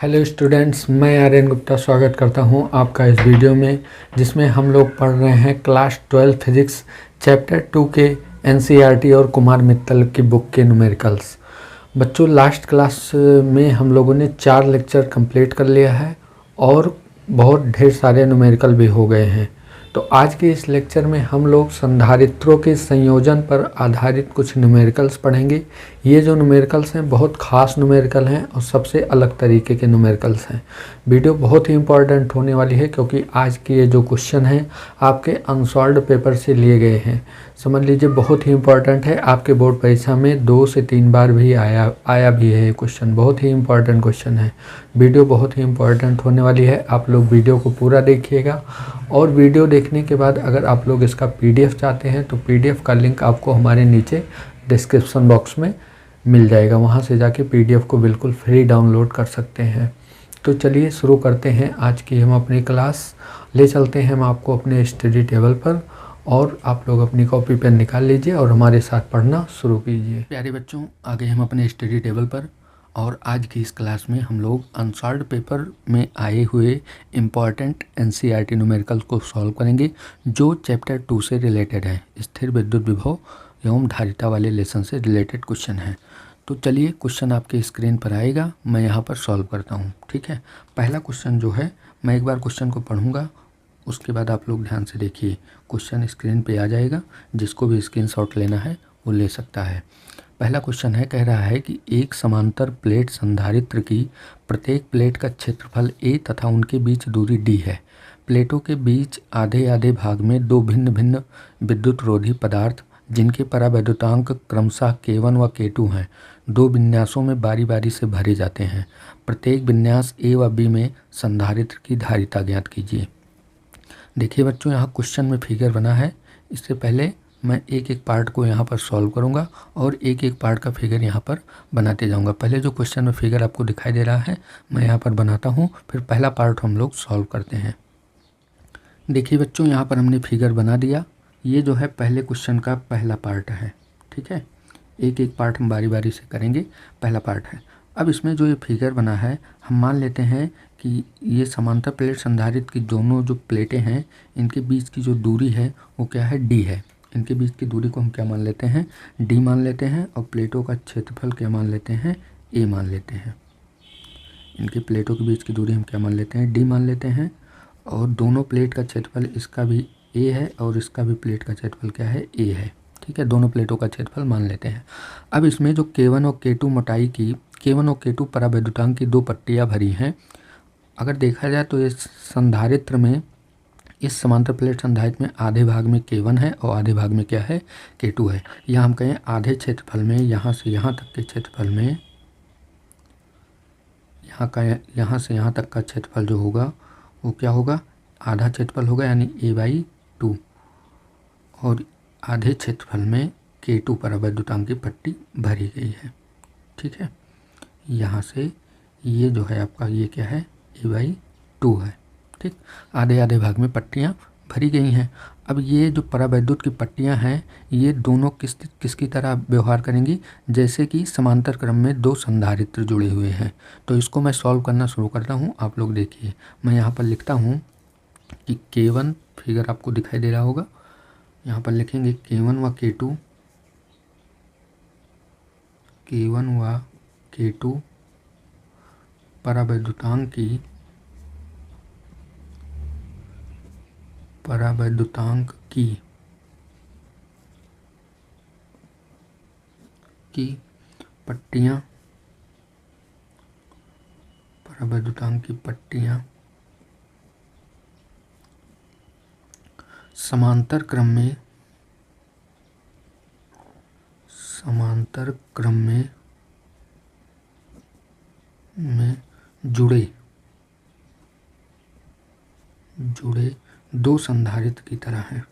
Hello students, मैं आर्यन गुप्ता स्वागत करता हूं आपका इस वीडियो में, जिसमें हम लोग पढ़ रहे हैं क्लास 12 फिजिक्स चैप्टर 2 के एनसीईआरटी और कुमार मित्तल की बुक के न्यूमेरिकल्स। बच्चों, लास्ट क्लास में हम लोगों ने 4 लेक्चर कंप्लीट कर लिया है और बहुत ढेर सारे न्यूमेरिकल भी हो गए हैं। तो आज के इस लेक्चर में हम लोग संधारित्रों के संयोजन पर आधारित कुछ न्यूमेरिकल्स पढ़ेंगे। ये जो न्यूमेरिकल्स हैं बहुत ख़ास न्यूमेरिकल हैं और सबसे अलग तरीके के न्यूमेरिकल्स हैं। वीडियो बहुत ही इंपॉर्टेंट होने वाली है क्योंकि आज के ये जो क्वेश्चन हैं आपके अनसॉल्व्ड पेपर से लिए गए हैं। समझ लीजिए बहुत ही इंपॉर्टेंट है, आपके बोर्ड परीक्षा में 2 से 3 बार भी आया भी है ये क्वेश्चन। बहुत ही इंपॉर्टेंट क्वेश्चन है। वीडियो बहुत ही इंपॉर्टेंट होने वाली है, आप लोग वीडियो को पूरा देखिएगा। और वीडियो देखने के बाद अगर आप लोग इसका पीडीएफ चाहते हैं तो पीडीएफ का लिंक आपको हमारे नीचे डिस्क्रिप्शन बॉक्स में मिल जाएगा, वहाँ से जाके पीडीएफ को बिल्कुल फ्री डाउनलोड कर सकते हैं। तो चलिए शुरू करते हैं आज की हम अपनी क्लास। ले चलते हैं हम आपको अपने स्टडी टेबल पर और आप लोग अपनी कॉपी पेन निकाल लीजिए और हमारे साथ पढ़ना शुरू कीजिए। प्यारे बच्चों, आगे हम अपने स्टडी टेबल पर और आज की इस क्लास में हम लोग अनसॉल्व्ड पेपर में आए हुए इम्पॉर्टेंट एनसीईआरटी न्यूमेरिकल्स को सॉल्व करेंगे जो चैप्टर 2 से रिलेटेड है। स्थिर विद्युत विभव एवं धारिता वाले लेसन से रिलेटेड क्वेश्चन है। तो चलिए, क्वेश्चन आपके स्क्रीन पर आएगा, मैं यहाँ पर सॉल्व करता हूँ। ठीक है, पहला क्वेश्चन जो है, मैं एक बार क्वेश्चन को पढ़ूँगा, उसके बाद आप लोग ध्यान से देखिए। क्वेश्चन स्क्रीन पे आ जाएगा, जिसको भी स्क्रीनशॉट लेना है वो ले सकता है। पहला क्वेश्चन है, कह रहा है कि एक समांतर प्लेट संधारित्र की प्रत्येक प्लेट का क्षेत्रफल a तथा उनके बीच दूरी d है। प्लेटों के बीच आधे आधे भाग में 2 भिन्न भिन्न विद्युत रोधी पदार्थ जिनके परावैद्युतांक क्रमशः K1 व K2 हैं 2 विन्यासों में बारी बारी से भरे जाते हैं। प्रत्येक विन्यास a व b में संधारित्र की धारिता ज्ञात कीजिए। देखिए बच्चों, यहाँ क्वेश्चन में फिगर बना है। इससे पहले मैं एक एक पार्ट को यहाँ पर सॉल्व करूँगा और एक एक पार्ट का फिगर यहाँ पर बनाते जाऊँगा। पहले जो क्वेश्चन में फिगर आपको दिखाई दे रहा है मैं यहाँ पर बनाता हूँ, फिर पहला पार्ट हम लोग सॉल्व करते हैं। देखिए बच्चों, यहाँ पर हमने फिगर बना दिया। ये जो है पहले क्वेश्चन का पहला पार्ट है। ठीक है, एक एक पार्ट हम बारी बारी से करेंगे। पहला पार्ट है। अब इसमें जो ये फिगर बना है, हम मान लेते हैं कि ये समांतर प्लेट संधारित्र की दोनों जो प्लेटें हैं इनके बीच की जो दूरी है वो क्या है, d है। इनके बीच की दूरी को हम क्या मान लेते हैं, d मान लेते हैं। और प्लेटों का क्षेत्रफल क्या मान लेते हैं, a मान लेते हैं। इनके प्लेटों के बीच की दूरी हम क्या मान लेते हैं, d मान लेते हैं। और दोनों प्लेट का क्षेत्रफल, इसका भी a है और इसका भी प्लेट का क्षेत्रफल क्या है, a है। ठीक है, दोनों प्लेटों का क्षेत्रफल मान लेते हैं। अब इसमें जो K1 और K2 मोटाई की, K1 और K2 परावैद्युतांक की 2 पट्टियाँ भरी हैं। अगर देखा जाए तो इस संधारित्र में, इस समांतर प्लेट संधारित्र में आधे भाग में K1 है और आधे भाग में क्या है, K2 है। या हम कहें आधे क्षेत्रफल में, यहाँ से यहाँ तक के क्षेत्रफल में, यहाँ से यहाँ तक का क्षेत्रफल जो होगा वो क्या होगा, आधा क्षेत्रफल होगा यानी a/2। और आधे क्षेत्रफल में K2 परावैद्युतांक की पट्टी भरी गई है। ठीक है, यहाँ से ये जो है आपका ये क्या है, a/2 है। ठीक, आधे आधे भाग में पट्टियाँ भरी गई हैं। अब ये जो परावैद्युत की पट्टियाँ हैं ये दोनों किसकी तरह व्यवहार करेंगी, जैसे कि समांतर क्रम में 2 संधारित्र जुड़े हुए हैं। तो इसको मैं सॉल्व करना शुरू करता हूँ। आप लोग देखिए, मैं यहाँ पर लिखता हूँ कि K1, फिगर आपको दिखाई दे रहा होगा, यहाँ पर लिखेंगे K1 व K2, K1 व K2 परावैद्युतांक की पट्टियाँ, परावैद्युतांक की पट्टियाँ समांतर क्रम में जुड़े 2 संधारित्र की तरह है।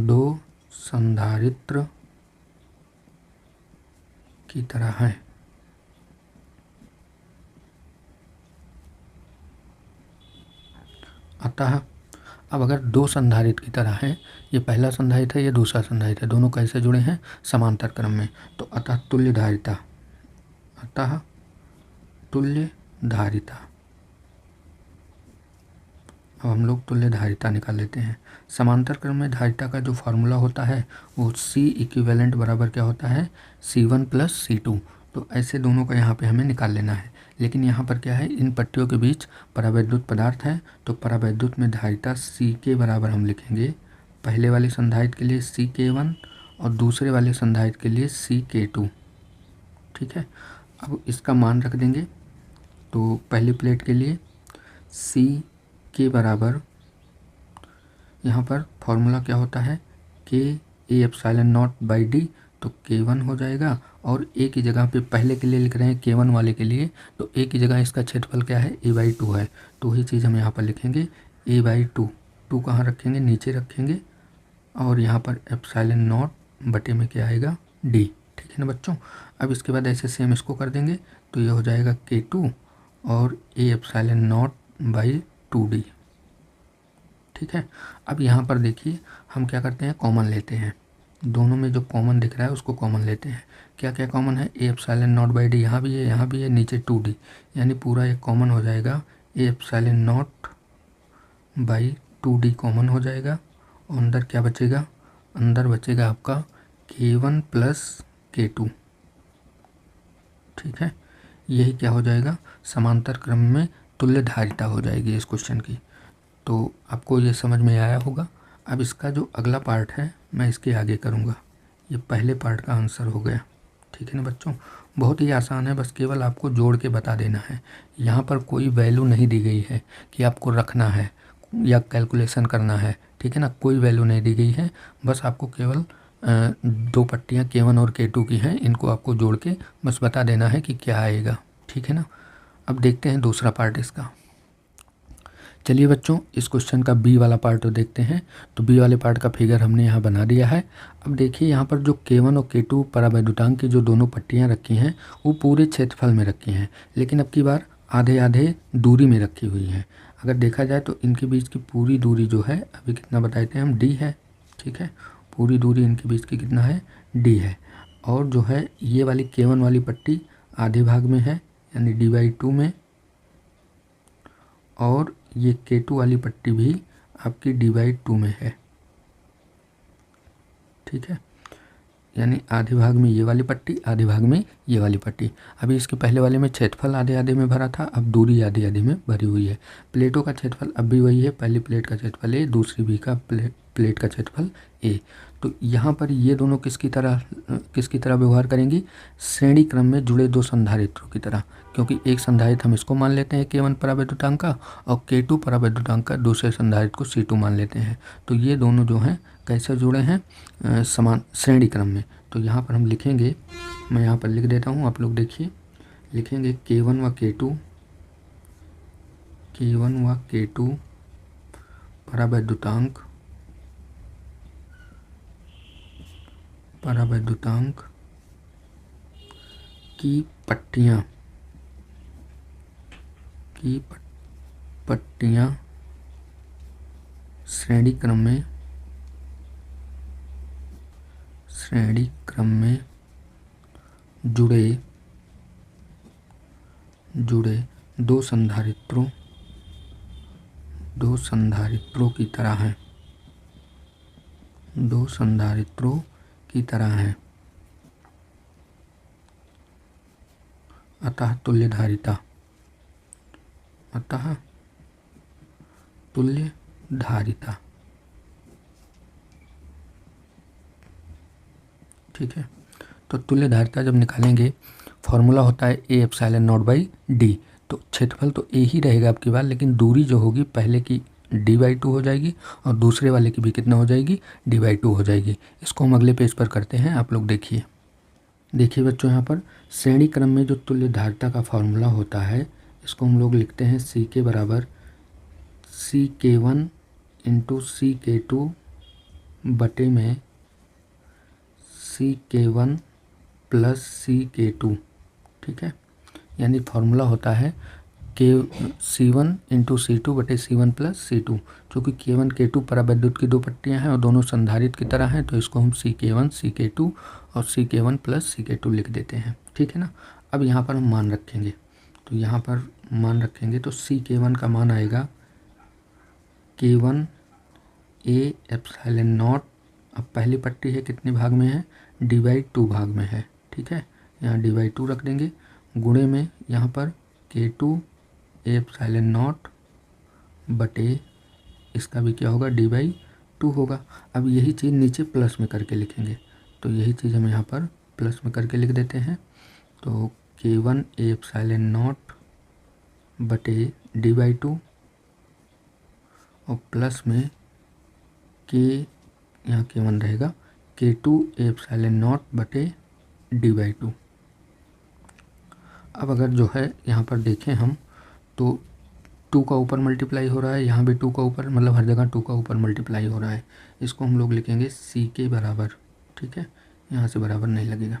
2 संधारित्र की तरह है। अतः अब अगर 2 संधारित्र की तरह है, ये पहला संधारित्र है, ये दूसरा संधारित्र है, दोनों कैसे जुड़े हैं, समांतर क्रम में, तो अतः तुल्य धारिता। अब हम लोग तुल्य धारिता निकाल लेते हैं। समांतर क्रम में धारिता का जो फार्मूला होता है वो C इक्विवेलेंट बराबर क्या होता है, C1 + C2। तो ऐसे दोनों का यहाँ पे हमें निकाल लेना है। लेकिन यहाँ पर क्या है, इन पट्टियों के बीच परावैद्युत पदार्थ है, तो परावैद्युत में धारिता C के बराबर हम लिखेंगे पहले वाले संधारित्र के लिए CK1 और दूसरे वाले संधारित्र के लिए CK2। ठीक है, अब इसका मान रख देंगे। तो पहली प्लेट के लिए C के बराबर, यहाँ पर फॉर्मूला क्या होता है, K(A)ε0/d, तो K1 हो जाएगा। और A की जगह पे पहले के लिए लिख रहे हैं K1 वाले के लिए, तो A की जगह इसका क्षेत्रफल क्या है, A/2 है। तो वही चीज़ हम यहाँ पर लिखेंगे A/2। 2 कहाँ रखेंगे, नीचे रखेंगे, और यहाँ पर ε0 बटे में क्या आएगा, d। ठीक है ना बच्चों। अब इसके बाद ऐसे सेम इसको कर देंगे, तो ये हो जाएगा K2 और A(ε0/2d। ठीक है, अब यहाँ पर देखिए हम क्या करते हैं, कॉमन लेते हैं। दोनों में जो कॉमन दिख रहा है उसको कॉमन लेते हैं। क्या क्या कॉमन है, A(ε0/d) यहाँ भी है, यहाँ भी है, नीचे 2d, यानी पूरा एक कॉमन हो जाएगा। A(ε0/2d कॉमन हो जाएगा, और अंदर क्या बचेगा, अंदर बचेगा आपका K1 + K2। ठीक है, यही क्या हो जाएगा, समांतर क्रम में तुल्य धारिता हो जाएगी इस क्वेश्चन की। तो आपको ये समझ में आया होगा। अब इसका जो अगला पार्ट है मैं इसके आगे करूँगा। ये पहले पार्ट का आंसर हो गया। ठीक है ना बच्चों, बहुत ही आसान है, बस केवल आपको जोड़ के बता देना है। यहाँ पर कोई वैल्यू नहीं दी गई है कि आपको रखना है या कैलकुलेशन करना है। ठीक है ना, कोई वैल्यू नहीं दी गई है, बस आपको केवल 2 पट्टियाँ K1 और K2 की हैं, इनको आपको जोड़ के बस बता देना है कि क्या आएगा। ठीक है ना, अब देखते हैं दूसरा पार्ट इसका। चलिए बच्चों, इस क्वेश्चन का बी वाला पार्ट तो देखते हैं। तो बी वाले पार्ट का फिगर हमने यहाँ बना दिया है। अब देखिए यहाँ पर जो K1 और K2 परावैद्युतांक की जो दोनों पट्टियाँ रखी हैं वो पूरे क्षेत्रफल में रखी हैं, लेकिन अब की बार आधे आधे दूरी में रखी हुई हैं। अगर देखा जाए तो इनके बीच की पूरी दूरी जो है, अभी कितना बताए थे हम, d है। ठीक है, पूरी दूरी इनके बीच की कितना है, d है। और जो है ये वाली K1 वाली पट्टी आधे भाग में है, यानी d/2 में, और ये K2 वाली पट्टी भी आपकी d/2 में है। ठीक है, यानी आधे भाग में ये वाली पट्टी, आधे भाग में ये वाली पट्टी। अभी इसके पहले वाले में क्षेत्रफल आधे आधे में भरा था, अब दूरी आधे आधे में भरी हुई है। प्लेटों का क्षेत्रफल अब भी वही है, पहली प्लेट का क्षेत्रफल A, दूसरी भी का प्लेट का क्षेत्रफल A। तो यहाँ पर ये दोनों किसकी तरह व्यवहार करेंगी, श्रेणी क्रम में जुड़े 2 संधारित्रों की तरह, क्योंकि एक संधारित्र हम इसको मान लेते हैं K1 परावैद्युतांक का, और K2 परावैद्युतांक का दूसरे संधारित्र को C2 मान लेते हैं। तो ये दोनों जो हैं कैसे जुड़े हैं, समान श्रेणी क्रम में। तो यहाँ पर हम लिखेंगे, मैं यहाँ पर लिख देता हूँ, आप लोग देखिए, लिखेंगे K1 व K2 परावैद्युतांक की पट्टियाँ श्रेणी क्रम में जुड़े 2 संधारित्रों की तरह हैं, 2 संधारित्रों की तरह हैं। अतः तुल्य धारिता। ठीक है, तो तुल्य धारिता जब निकालेंगे, फॉर्मूला होता है A(ε0/d। तो क्षेत्रफल तो A ही रहेगा आपकी बार, लेकिन दूरी जो होगी पहले की d/2 हो जाएगी, और दूसरे वाले की भी कितना हो जाएगी, d/2 हो जाएगी। इसको हम अगले पेज पर करते हैं, आप लोग देखिए बच्चों, यहाँ पर श्रेणी क्रम में जो तुल्य धारिता का फॉर्मूला होता है, इसको हम लोग लिखते हैं C के बराबर CK1 × CK2 बटे में CK1 + CK2। ठीक है, यानी फॉर्मूला होता है C1 × C2 बटे C1 + C2। चूँकि K1 K2 परावैद्युत की 2 पट्टियाँ हैं और दोनों संधारित्र की तरह हैं, तो इसको हम CK1 CK2 और CK1 + CK2 लिख देते हैं। ठीक है ना, अब यहाँ पर हम मान रखेंगे, तो यहाँ पर मान रखेंगे तो CK1 का मान आएगा K1 A एप्सिलॉन नॉट। अब पहली पट्टी है कितने भाग में है, D/2 भाग में है, ठीक है। यहाँ D/2 रख देंगे, गुणे में यहाँ पर K2 A एप्सिलॉन नॉट बटे इसका भी क्या होगा, D/2 होगा। अब यही चीज़ नीचे प्लस में करके लिखेंगे, तो यही चीज़ हम यहाँ पर प्लस में करके लिख देते हैं। तो K1 A एप्सिलॉन नॉट बटे D/2 और प्लस में K, यहाँ K1 रहेगा, K2 A एप्सिलॉन नॉट बटे D/2। अब अगर जो है यहाँ पर देखें हम तो 2 का ऊपर मल्टीप्लाई हो रहा है, यहाँ भी 2 का ऊपर, मतलब हर जगह 2 का ऊपर मल्टीप्लाई हो रहा है। इसको हम लोग लिखेंगे CK बराबर, ठीक है, यहाँ से बराबर नहीं लगेगा।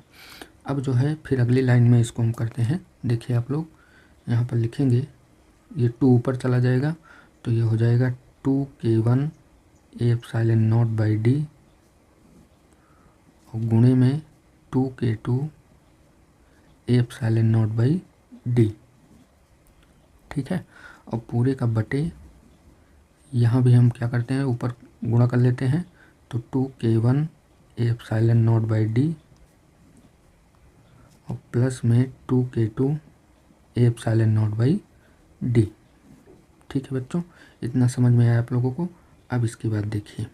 अब जो है फिर अगली लाइन में इसको हम करते हैं। देखिए आप लोग यहाँ पर लिखेंगे, ये 2 ऊपर चला जाएगा तो ये हो जाएगा 2K1 A epsilon not by D और गुणे में 2K2 A epsilon not by D, ठीक है। और पूरे का बटे यहाँ भी हम क्या करते हैं, ऊपर गुणा कर लेते हैं, तो 2K1 A epsilon not by D और प्लस में 2K2 A epsilon not by D, ठीक है बच्चों, इतना समझ में आया आप लोगों को। अब इसके बाद देखिए,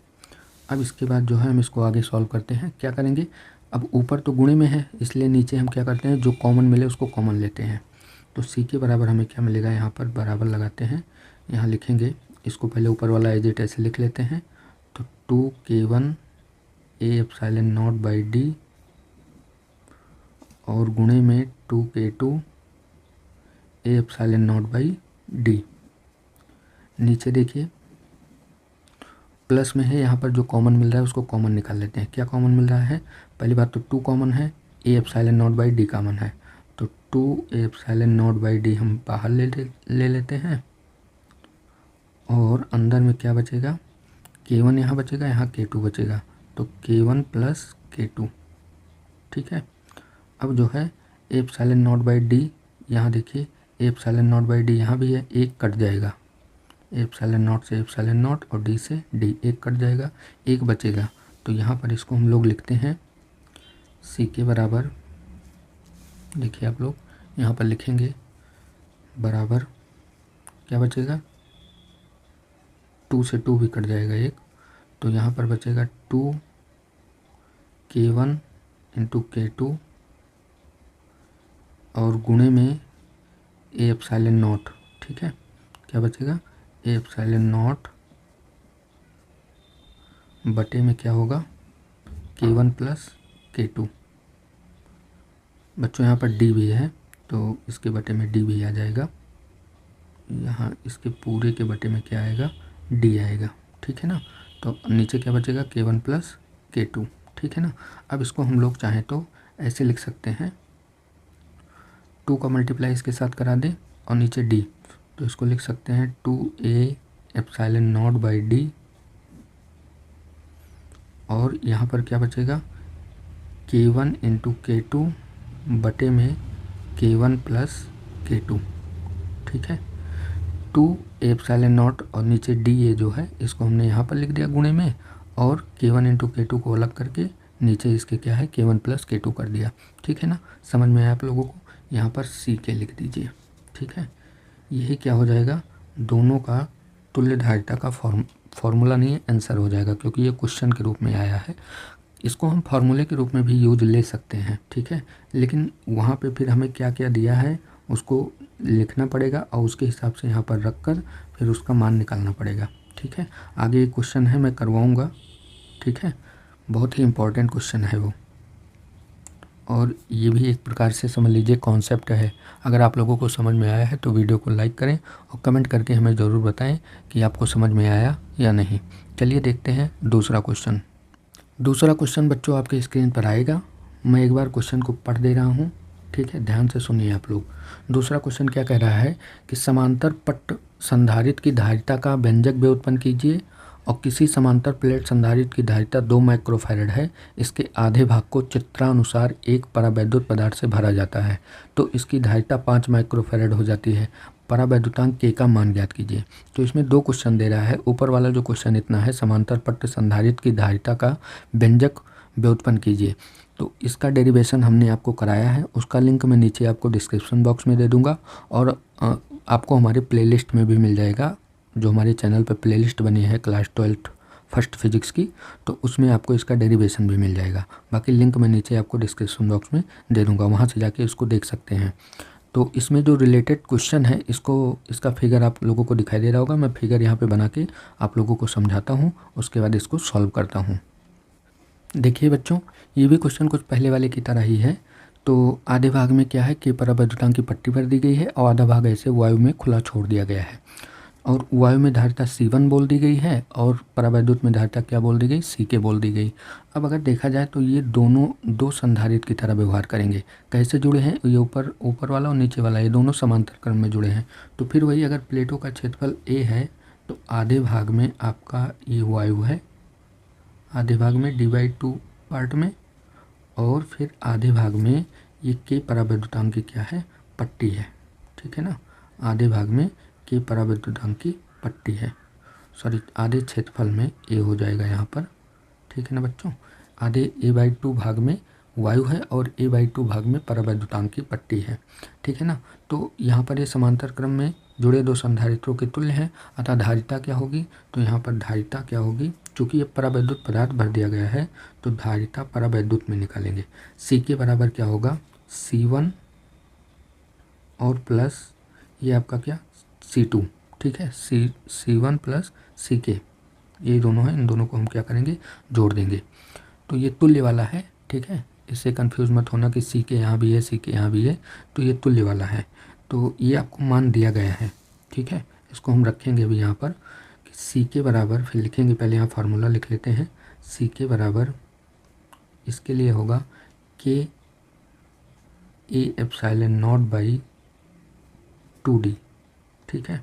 अब इसके बाद जो है हम इसको आगे सॉल्व करते हैं। क्या करेंगे, अब ऊपर तो गुणे में है इसलिए नीचे हम क्या करते हैं, जो कॉमन मिले उसको कॉमन लेते हैं। तो C के बराबर हमें क्या मिलेगा, यहाँ पर बराबर लगाते हैं, यहाँ लिखेंगे, इसको पहले ऊपर वाला एज इट ऐसे लिख लेते हैं। तो 2K1 A epsilon not by D और गुणे में 2K2 A epsilon not by D। नीचे देखिए प्लस में है, यहाँ पर जो कॉमन मिल रहा है उसको कॉमन निकाल लेते हैं। क्या कॉमन मिल रहा है, पहली बात तो 2 कॉमन है, A epsilon not by D common है, तो 2 एप्सिलॉन नॉट बाई D हम बाहर ले लेते हैं और अंदर में क्या बचेगा, K1 यहाँ बचेगा, यहाँ K2 बचेगा, तो K1 प्लस K2, ठीक है। अब जो है एप्सिलॉन नॉट बाई D, यहाँ देखिए एप्सिलॉन नॉट बाई D यहाँ भी है, एक कट जाएगा, एप्सिलॉन नॉट से एप्सिलॉन नॉट और D से D, एक कट जाएगा, एक बचेगा। तो यहाँ पर इसको हम लोग लिखते हैं C के बराबर, देखिए आप लोग यहाँ पर लिखेंगे बराबर, क्या बचेगा, 2 से 2 भी कट जाएगा एक, तो यहाँ पर बचेगा 2K1 इंटू K2 और गुणे में A एप्सिलॉन नॉट, ठीक है, क्या बचेगा, A एप्सिलॉन नॉट बटे में क्या होगा, K1 प्लस K2। बच्चों यहाँ पर D भी है तो इसके बटे में D भी आ जाएगा, यहाँ इसके पूरे के बटे में क्या आएगा, D आएगा, ठीक है ना। तो नीचे क्या बचेगा, K1 प्लस K2, ठीक है ना। अब इसको हम लोग चाहें तो ऐसे लिख सकते हैं, 2 का मल्टीप्लाई इसके साथ करा दें और नीचे D, तो इसको लिख सकते हैं 2A epsilon not by D और यहाँ पर क्या बचेगा, K1 इंटू K2 बटे में K1 प्लस K2, ठीक है। 2 एप्सिलॉन नॉट और नीचे D ये जो है इसको हमने यहाँ पर लिख दिया गुणे में, और K1 इंटू K2 को अलग करके नीचे इसके क्या है, K1 प्लस K2 कर दिया, ठीक है ना। समझ में आया आप लोगों को, यहाँ पर CK लिख दीजिए, ठीक है। यही क्या हो जाएगा, दोनों का तुल्यधारिता का फॉर्मूला नहीं है, आंसर हो जाएगा, क्योंकि ये क्वेश्चन के रूप में आया है। इसको हम फार्मूले के रूप में भी यूज ले सकते हैं, ठीक है, लेकिन वहाँ पे फिर हमें क्या क्या दिया है उसको लिखना पड़ेगा और उसके हिसाब से यहाँ पर रख कर फिर उसका मान निकालना पड़ेगा, ठीक है। आगे एक क्वेश्चन है मैं करवाऊँगा, ठीक है, बहुत ही इम्पोर्टेंट क्वेश्चन है वो, और ये भी एक प्रकार से समझ लीजिए कॉन्सेप्ट है। अगर आप लोगों को समझ में आया है तो वीडियो को लाइक करें और कमेंट करके हमें ज़रूर बताएं कि आपको समझ में आया या नहीं। चलिए देखते हैं दूसरा क्वेश्चन। दूसरा क्वेश्चन बच्चों आपके स्क्रीन पर आएगा, मैं एक बार क्वेश्चन को पढ़ दे रहा हूँ, ठीक है, ध्यान से सुनिए आप लोग। दूसरा क्वेश्चन क्या कह रहा है कि समांतर पट्ट संधारित्र की धारिता का व्यंजक व्युत्पन्न कीजिए और किसी समांतर प्लेट संधारित्र की धारिता 2 माइक्रोफैरड है, इसके आधे भाग को चित्रानुसार एक परावैद्युत पदार्थ से भरा जाता है तो इसकी धारिता 5 माइक्रोफैरड हो जाती है। परावैद्युतांक के का मान ज्ञात कीजिए। तो इसमें 2 क्वेश्चन दे रहा है। ऊपर वाला जो क्वेश्चन इतना है, समांतर पट्ट संधारित्र की धारिता का व्यंजक व्युत्पन्न कीजिए। तो इसका डेरिवेशन हमने आपको कराया है, उसका लिंक मैं नीचे आपको डिस्क्रिप्शन बॉक्स में दे दूंगा और आपको हमारे प्लेलिस्ट में भी मिल जाएगा। जो हमारे चैनल पर प्लेलिस्ट बनी है क्लास 12 फर्स्ट फिजिक्स की, तो उसमें आपको इसका डेरिवेशन भी मिल जाएगा। बाकी लिंक मैं नीचे आपको डिस्क्रिप्शन बॉक्स में दे दूंगा, वहाँ से जाके इसको देख सकते हैं। तो इसमें जो रिलेटेड क्वेश्चन है, इसका फिगर आप लोगों को दिखाई दे रहा होगा। मैं फिगर यहाँ पे बना के आप लोगों को समझाता हूँ, उसके बाद इसको सॉल्व करता हूँ। देखिए बच्चों, ये भी क्वेश्चन कुछ पहले वाले की तरह ही है। तो आधे भाग में क्या है कि परावैद्युतांक की पट्टी भर दी गई है और आधा भाग ऐसे वायु में खुला छोड़ दिया गया है और वायु में धारिता C1 बोल दी गई है और परावैद्युत में धारिता क्या बोल दी गई, CK बोल दी गई। अब अगर देखा जाए तो ये दोनों 2 संधारित्र की तरह व्यवहार करेंगे। कैसे जुड़े हैं, ये ऊपर वाला और नीचे वाला, ये दोनों समांतर क्रम में जुड़े हैं। तो फिर वही, अगर प्लेटों का क्षेत्रफल A है तो आधे भाग में आपका ये वायु है, आधे भाग में D/2 पार्ट में, और फिर आधे भाग में ये K परावैद्युतांक की क्या है, पट्टी है। ठीक है ना, आधे भाग में K परावैद्युतांक की पट्टी है, सॉरी आधे क्षेत्रफल में A हो जाएगा यहाँ पर। ठीक है ना बच्चों, आधे A/2 भाग में वायु है और A/2 भाग में परावैद्युतांक की पट्टी है। ठीक है ना, तो यहाँ पर ये समांतर क्रम में जुड़े 2 संधारित्रों के तुल्य हैं, अतः धारिता क्या होगी, तो यहाँ पर धारिता क्या होगी, चूँकि ये परावैद्युत पदार्थ भर दिया गया है तो धारिता परावैद्युत में निकालेंगे। C के बराबर क्या होगा, C1 और प्लस ये आपका क्या C2। ठीक है, C1 प्लस CK, ये दोनों हैं, इन दोनों को हम क्या करेंगे, जोड़ देंगे। तो ये तुल्य वाला है। ठीक है, इससे कंफ्यूज मत होना कि CK यहाँ भी है, CK यहाँ भी है, तो ये तुल्य वाला है। तो ये आपको मान दिया गया है। ठीक है, इसको हम रखेंगे अभी यहाँ पर कि CK बराबर, फिर लिखेंगे, पहले यहाँ फार्मूला लिख लेते हैं। CK बराबर इसके लिए होगा K A epsilon not by 2D। ठीक है,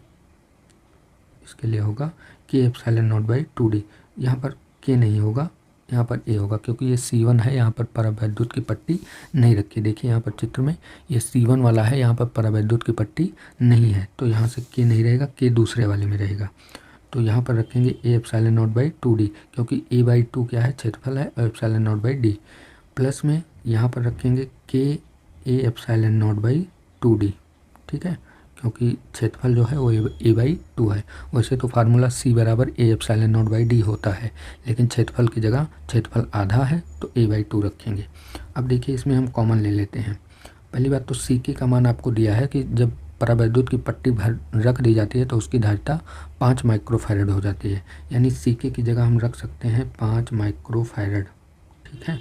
इसके लिए होगा K epsilon not by 2D। यहाँ पर K नहीं होगा, यहाँ पर A होगा, क्योंकि ये C1 है, यहाँ पर परावैद्युत की पट्टी नहीं रखी। देखिए यहाँ पर चित्र में ये C1 वाला है, यहाँ पर परावैद्युत की पट्टी नहीं है, तो यहाँ से K नहीं रहेगा, K दूसरे वाले में रहेगा। तो यहाँ पर रखेंगे A epsilon not by 2D, क्योंकि A/2 क्या है, क्षेत्रफल है, और epsilon not by D। Plus में यहाँ पर रखेंगे K A epsilon not by 2D। ठीक है, क्योंकि क्षेत्रफल जो है वो A/2 है। वैसे तो फार्मूला C बराबर A epsilon not by D होता है, लेकिन क्षेत्रफल की जगह क्षेत्रफल आधा है तो A/2 रखेंगे। अब देखिए, इसमें हम कॉमन ले लेते हैं। पहली बात तो CK का मान आपको दिया है कि जब परावैद्युत की पट्टी भर रख दी जाती है तो उसकी धारिता 5 माइक्रोफैरड हो जाती है, यानी CK की जगह हम रख सकते हैं 5 माइक्रोफैरड। ठीक है,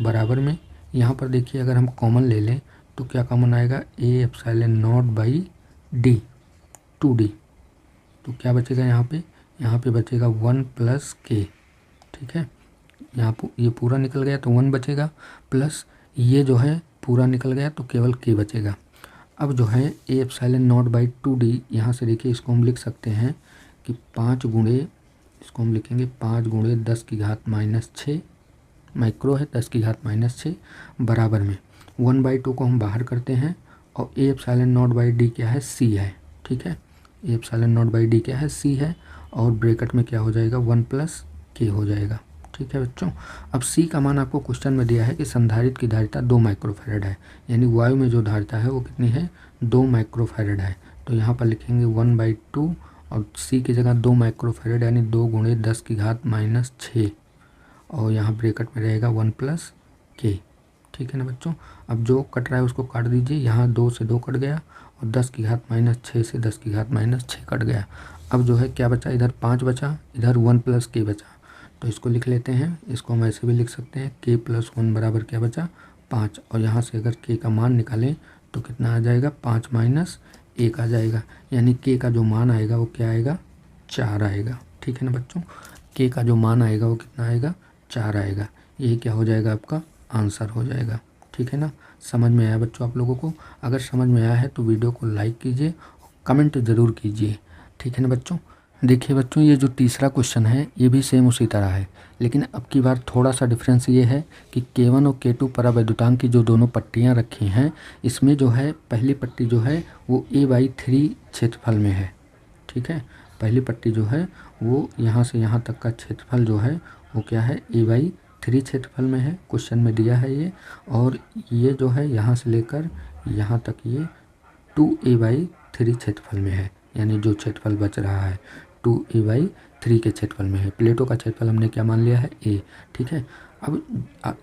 बराबर में यहाँ पर देखिए, अगर हम कॉमन ले लें तो क्या कॉमन आएगा, A epsilon not by D 2D। तो क्या बचेगा यहाँ पे बचेगा 1 प्लस K। ठीक है, यहाँ ये पूरा निकल गया तो 1 बचेगा, प्लस ये जो है पूरा निकल गया तो केवल K बचेगा। अब जो है A epsilon not by 2D, यहाँ से देखिए इसको हम लिख सकते हैं कि 5 गुणे, इसको हम लिखेंगे 5 गुणे 10 की घात -6 माइक्रो है, 10 की घात -6 बराबर में 1/2 को हम बाहर करते हैं और A epsilon not by D क्या है, C है। ठीक है, A epsilon not by D क्या है, C है, और ब्रैकेट में क्या हो जाएगा, 1 प्लस K हो जाएगा। ठीक है बच्चों, अब C का मान आपको क्वेश्चन में दिया है कि संधारित्र की धारिता 2 माइक्रोफैरड है, यानी वायु में जो धारिता है वो कितनी है, 2 माइक्रोफैरड है। तो यहाँ पर लिखेंगे 1/2 और C की जगह 2 माइक्रोफैरड, यानी 2 गुणे 10 की घात -6, और यहाँ ब्रैकेट में रहेगा 1 प्लस K। ठीक है ना बच्चों, अब जो कट रहा है उसको काट दीजिए, यहाँ 2 से 2 कट गया और 10 की घात -6 से 10 की घात -6 कट गया। अब जो है क्या बचा, इधर 5 बचा, इधर 1 प्लस K बचा, तो इसको लिख लेते हैं। इसको हम ऐसे भी लिख सकते हैं, K प्लस 1 बराबर क्या बचा, 5, और यहाँ से अगर K का मान निकालें तो कितना आ जाएगा, 5 माइनस 1 आ जाएगा, यानी K का जो मान आएगा वो क्या आएगा, 4 आएगा। ठीक है ना बच्चों, K का जो मान आएगा वो कितना आएगा, 4 आएगा। ये क्या हो जाएगा, आपका आंसर हो जाएगा। ठीक है ना, समझ में आया बच्चों आप लोगों को? अगर समझ में आया है तो वीडियो को लाइक कीजिए, कमेंट ज़रूर कीजिए। ठीक है ना बच्चों, देखिए बच्चों, ये जो तीसरा क्वेश्चन है ये भी सेम उसी तरह है, लेकिन अब की बार थोड़ा सा डिफरेंस ये है कि K1 और K2 परावैद्युतांक की जो दोनों पट्टियाँ रखी हैं, इसमें जो है पहली पट्टी जो है वो A/3 क्षेत्रफल में है। ठीक है, पहली पट्टी जो है वो यहाँ से यहाँ तक का क्षेत्रफल जो है वो क्या है, A/3 क्षेत्रफल में है, क्वेश्चन में दिया है ये। और ये जो है यहाँ से लेकर यहाँ तक ये 2A/3 क्षेत्रफल में है, यानी जो क्षेत्रफल बच रहा है 2A/3 के क्षेत्रफल में है। प्लेटों का क्षेत्रफल हमने क्या मान लिया है, A। ठीक है, अब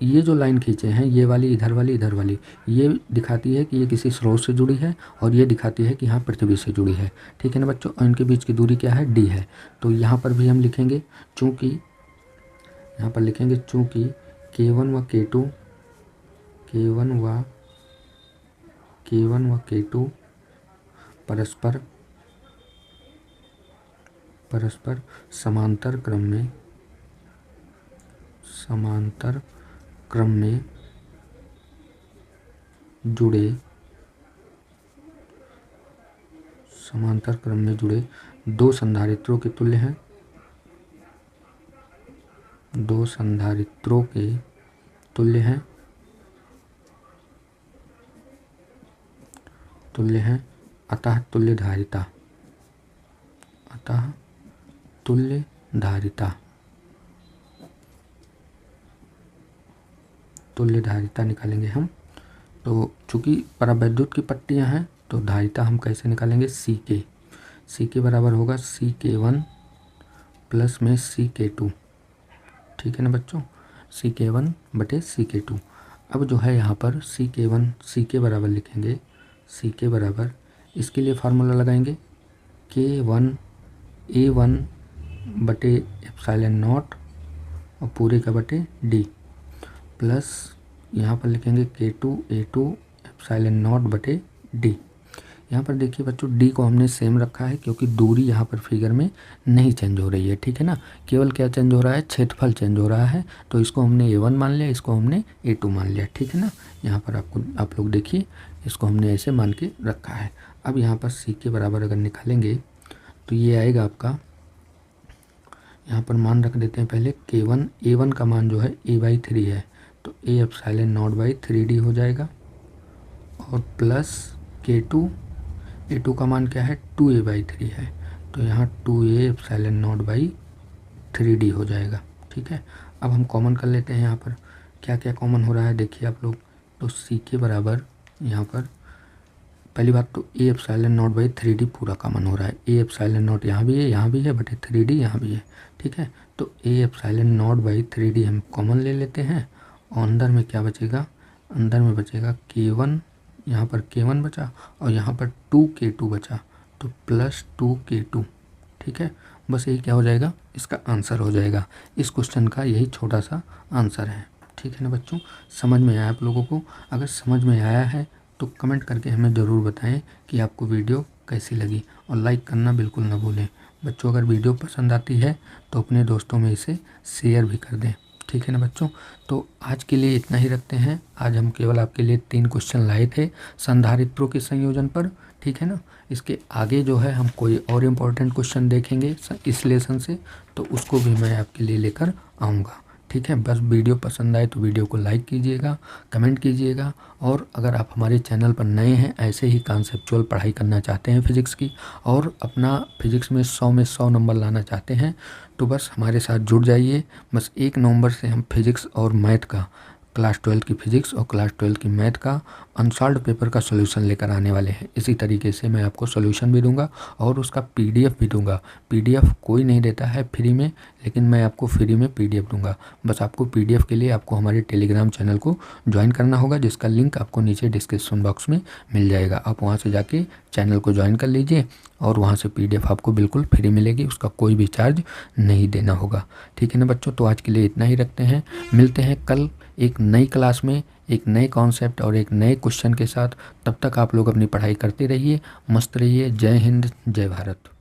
ये जो लाइन खींचे हैं, ये वाली इधर वाली इधर वाली, ये दिखाती है कि ये किसी स्रोत से जुड़ी है और ये दिखाती है कि हाँ पृथ्वी से जुड़ी है। ठीक है ना बच्चों, और इनके बीच की दूरी क्या है, D है। तो यहाँ पर भी हम लिखेंगे चूँकि, यहाँ पर लिखेंगे चूँकि K1 व K2 परस्पर समांतर क्रम में जुड़े दो संधारित्रों के तुल्य हैं, अतः तुल्य धारिता निकालेंगे हम। तो चूँकि परावैद्युत की पट्टियाँ हैं तो धारिता हम कैसे निकालेंगे, सी के बराबर होगा CK1 प्लस में CK2। ठीक है ना बच्चों, CK1 बटे CK2। अब जो है यहाँ पर CK1 C के बराबर लिखेंगे, C के बराबर, इसके लिए फार्मूला लगाएंगे K1 A1 बटे एप्सिलॉन नॉट और पूरे का बटे D, प्लस यहाँ पर लिखेंगे K2 A2 एप्सिलॉन नॉट बटे D। यहाँ पर देखिए बच्चों, D को हमने सेम रखा है क्योंकि दूरी यहाँ पर फिगर में नहीं चेंज हो रही है। ठीक है ना, केवल क्या चेंज हो रहा है, क्षेत्रफल चेंज हो रहा है। तो इसको हमने A1 मान लिया, इसको हमने A2 मान लिया। ठीक है ना, यहाँ पर आप लोग देखिए, इसको हमने ऐसे मान के रखा है। अब यहाँ पर C के बराबर अगर निकालेंगे तो ये आएगा आपका, यहाँ पर मान रख देते हैं पहले, K1 A1 का मान जो है A/3 है, तो A epsilon not by 3D हो जाएगा, और प्लस K2 A2 का मान क्या है, 2A/3 है, तो यहाँ 2A epsilon not by 3D हो जाएगा। ठीक है, अब हम कॉमन कर लेते हैं। यहाँ पर क्या क्या कॉमन हो रहा है देखिए आप लोग, तो C के बराबर यहाँ पर पहली बात तो A epsilon not by 3D पूरा कॉमन हो रहा है। A एप्सिलॉन नॉट यहाँ भी है बटे 3D यहाँ भी है। ठीक है, तो A epsilon not by 3D हम कॉमन ले लेते हैं, और अंदर में क्या बचेगा, अंदर में बचेगा K1, यहाँ पर K1 बचा और यहाँ पर 2K2 बचा, तो प्लस 2K2। ठीक है, बस यही क्या हो जाएगा, इसका आंसर हो जाएगा। इस क्वेश्चन का यही छोटा सा आंसर है। ठीक है ना बच्चों, समझ में आया आप लोगों को? अगर समझ में आया है तो कमेंट करके हमें ज़रूर बताएं कि आपको वीडियो कैसी लगी, और लाइक करना बिल्कुल ना भूलें। बच्चों, अगर वीडियो पसंद आती है तो अपने दोस्तों में इसे शेयर भी कर दें। ठीक है ना बच्चों, तो आज के लिए इतना ही रखते हैं। आज हम केवल आपके लिए 3 क्वेश्चन लाए थे संधारित्रों के संयोजन पर। ठीक है ना, इसके आगे जो है हम कोई और इम्पोर्टेंट क्वेश्चन देखेंगे इस लेसन से, तो उसको भी मैं आपके लिए लेकर आऊँगा। ठीक है, बस वीडियो पसंद आए तो वीडियो को लाइक कीजिएगा, कमेंट कीजिएगा, और अगर आप हमारे चैनल पर नए हैं, ऐसे ही कॉन्सेप्चुअल पढ़ाई करना चाहते हैं फिज़िक्स की, और अपना फिज़िक्स में 100 नंबर लाना चाहते हैं, तो बस हमारे साथ जुड़ जाइए। बस 1 नवंबर से हम फिज़िक्स और मैथ का, क्लास 12 की फ़िज़िक्स और क्लास 12 की मैथ का अनसॉल्व्ड पेपर का सॉल्यूशन लेकर आने वाले हैं। इसी तरीके से मैं आपको सॉल्यूशन भी दूंगा और उसका PDF भी दूंगा। PDF कोई नहीं देता है फ्री में, लेकिन मैं आपको फ्री में PDF दूंगा। बस आपको PDF के लिए आपको हमारे टेलीग्राम चैनल को ज्वाइन करना होगा, जिसका लिंक आपको नीचे डिस्क्रिप्शन बॉक्स में मिल जाएगा। आप वहाँ से जाके चैनल को ज्वाइन कर लीजिए, और वहाँ से PDF आपको बिल्कुल फ्री मिलेगी, उसका कोई भी चार्ज नहीं देना होगा। ठीक है ना बच्चों, तो आज के लिए इतना ही रखते हैं। मिलते हैं कल एक नई क्लास में, एक नए कॉन्सेप्ट और एक नए क्वेश्चन के साथ। तब तक आप लोग अपनी पढ़ाई करते रहिए, मस्त रहिए। जय हिंद, जय भारत।